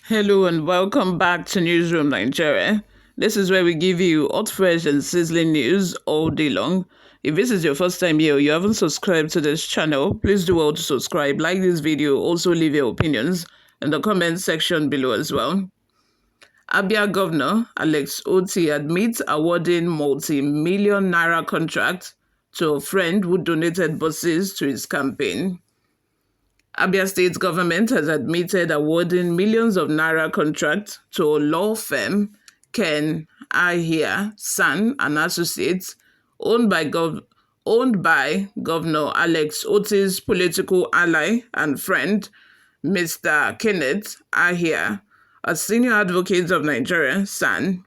Hello and welcome back to Newsroom Nigeria. This is where we give you hot, fresh, and sizzling news all day long. If this is your first time here or you haven't subscribed to this channel, please do well to subscribe, like this video, also leave your opinions in the comment section below as well. Abia Governor Alex Otti admits awarding multi-million naira contract to a friend who donated buses to his campaign. Abia State government has admitted awarding millions of naira contracts to a law firm, Ken Ahia San and Associates, owned by Governor Alex Otti's political ally and friend, Mr. Kenneth Ahia, a senior advocate of Nigeria, San.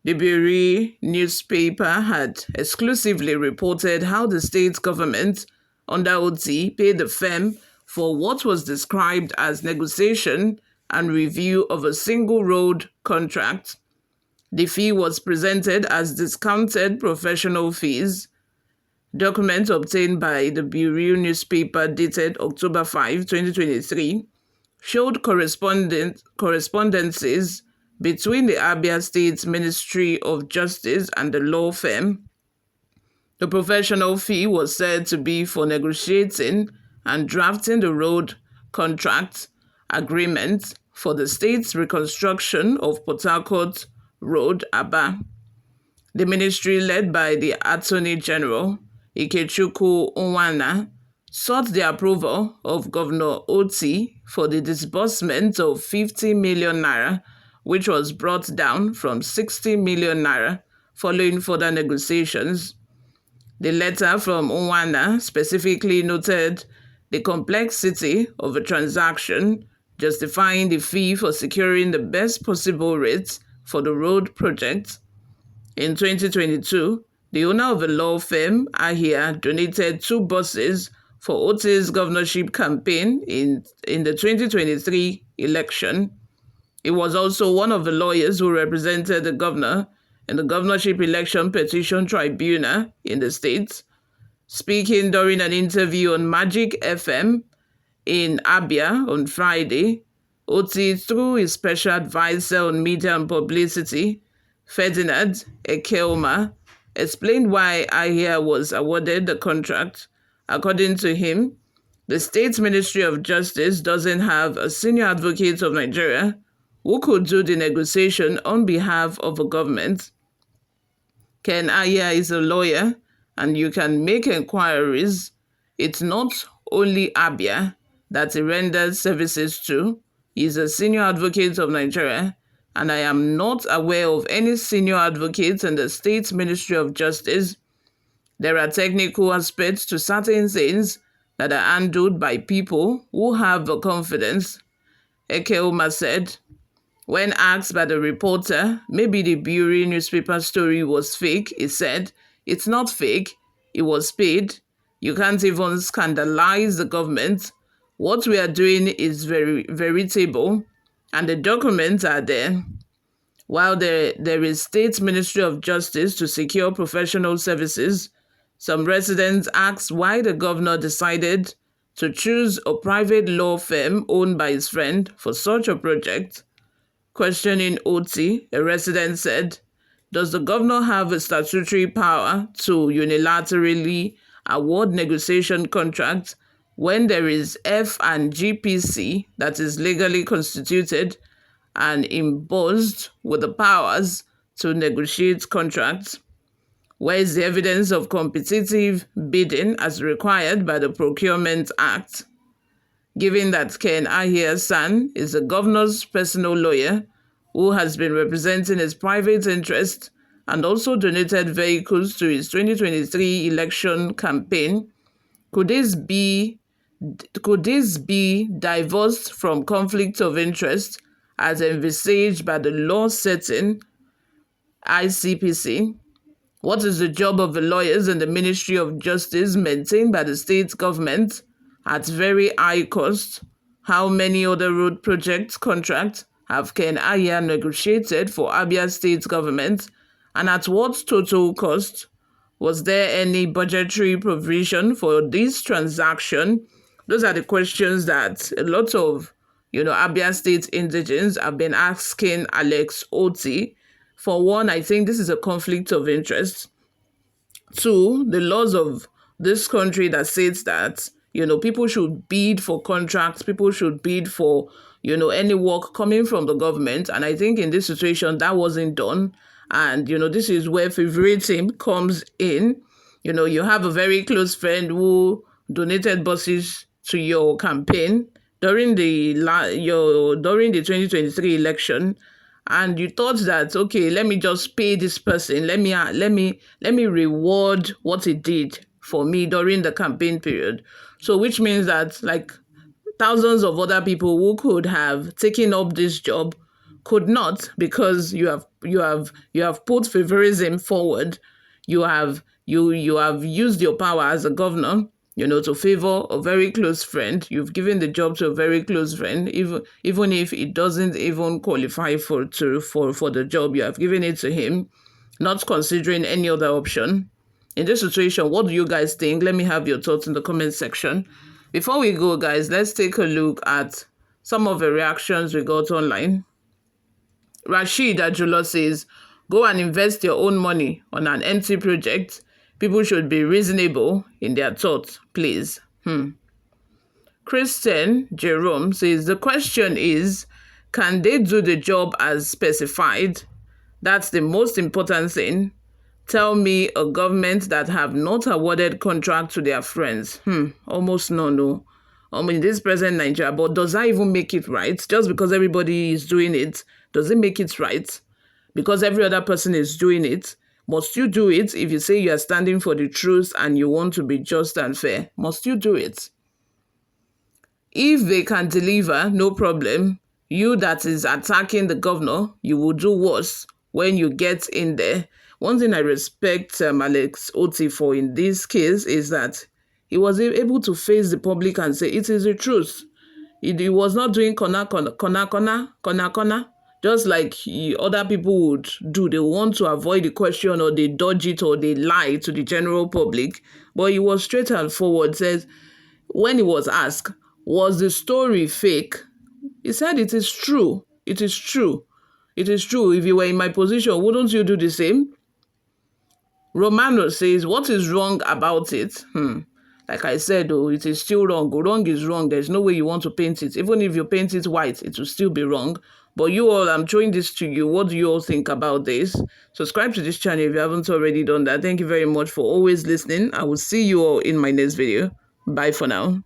The Bureau newspaper had exclusively reported how the state government, under Otti, paid the firm for what was described as negotiation and review of a single road contract. The fee was presented as discounted professional fees. Documents obtained by the Bureau newspaper dated October 5, 2023, showed correspondences between the Abia State Ministry of Justice and the law firm. The professional fee was said to be for negotiating and drafting the road contract agreement for the state's reconstruction of Port Harcourt Road, Aba. The ministry, led by the Attorney General, Ikechukwu Unwana, sought the approval of Governor Otti for the disbursement of 50 million naira, which was brought down from 60 million naira following further negotiations. The letter from Unwana specifically noted the complexity of a transaction, justifying the fee for securing the best possible rates for the road project. In 2022, the owner of a law firm, Ahia, donated 2 buses for Otti's governorship campaign in the 2023 election. He was also one of the lawyers who represented the governor in the governorship election petition tribunal in the state. Speaking during an interview on Magic FM in Abia on Friday, Otti, through his special advisor on media and publicity, Ferdinand Ekeoma, explained why Ahia was awarded the contract. According to him, the State Ministry of Justice doesn't have a senior advocate of Nigeria who could do the negotiation on behalf of a government. Ken Ahia is a lawyer, and you can make inquiries. It's not only Abia that he renders services to. He's a senior advocate of Nigeria, and I am not aware of any senior advocates in the State Ministry of Justice. There are technical aspects to certain things that are handled by people who have the confidence, Ekeoma said. When asked by the reporter, maybe the Bureau newspaper story was fake, he said, "It's not fake, it was paid. You can't even scandalize the government. What we are doing is very veritable, and the documents are there." While there is State Ministry of Justice to secure professional services, some residents asked why the governor decided to choose a private law firm owned by his friend for such a project. Questioning Otti, a resident said, "Does the governor have a statutory power to unilaterally award negotiation contracts when there is F and GPC that is legally constituted and imbued with the powers to negotiate contracts? Where is the evidence of competitive bidding as required by the Procurement Act?" Given that Ken Ahia San is the governor's personal lawyer who has been representing his private interest and also donated vehicles to his 2023 election campaign, could this be divorced from conflict of interest as envisaged by the law-setting ICPC? What is the job of the lawyers in the Ministry of Justice maintained by the state government at very high cost? How many other road project contracts have Ken Ahia negotiated for Abia State government, and at what total cost? Was there any budgetary provision for this transaction? Those are the questions that a lot of Abia State indigenes have been asking Alex Otti. For one, I think this is a conflict of interest. Two, the laws of this country that says that, people should bid for contracts, people should bid for, any work coming from the government. And I think in this situation, that wasn't done. And, this is where favoritism comes in. You have a very close friend who donated buses to your campaign during during the 2023 election, and you thought that, okay, let me just pay this person, let me reward what he did for me during the campaign period. So which means that, like, thousands of other people who could have taken up this job could not, because you have put favorism forward. You have used your power as a governor, to favor a very close friend. You've given the job to a very close friend, even if it doesn't even qualify for the job. You have given it to him, not considering any other option. In this situation, what do you guys think? Let me have your thoughts in the comment section. Before we go, guys, let's take a look at some of the reactions we got online. Rashid Ajulo says, go and invest your own money on an empty project. People should be reasonable in their thoughts, please. Christian Jerome says, the question is, can they do the job as specified? That's the most important thing. Tell me a government that have not awarded contract to their friends. Almost no. In this present Nigeria, but does that even make it right? Just because everybody is doing it, does it make it right? Because every other person is doing it, must you do it? If you say you are standing for the truth and you want to be just and fair, must you do it? If they can deliver, no problem. You that is attacking the governor, you will do worse when you get in there. One thing I respect Alex Otti for in this case is that he was able to face the public and say it is the truth. He was not doing corner, just like other people would do. They want to avoid the question, or they dodge it, or they lie to the general public. But he was straight and forward. Says, when he was asked, was the story fake? He said, it is true. It is true. It is true. If you were in my position, wouldn't you do the same? Romano says, what is wrong about it? Like I said, it is still wrong. Wrong is wrong. There's no way you want to paint it. Even if you paint it white, it will still be wrong. But you all, I'm showing this to you. What do you all think about this? Subscribe to this channel if you haven't already done that. Thank you very much for always listening. I will see you all in my next video. Bye for now.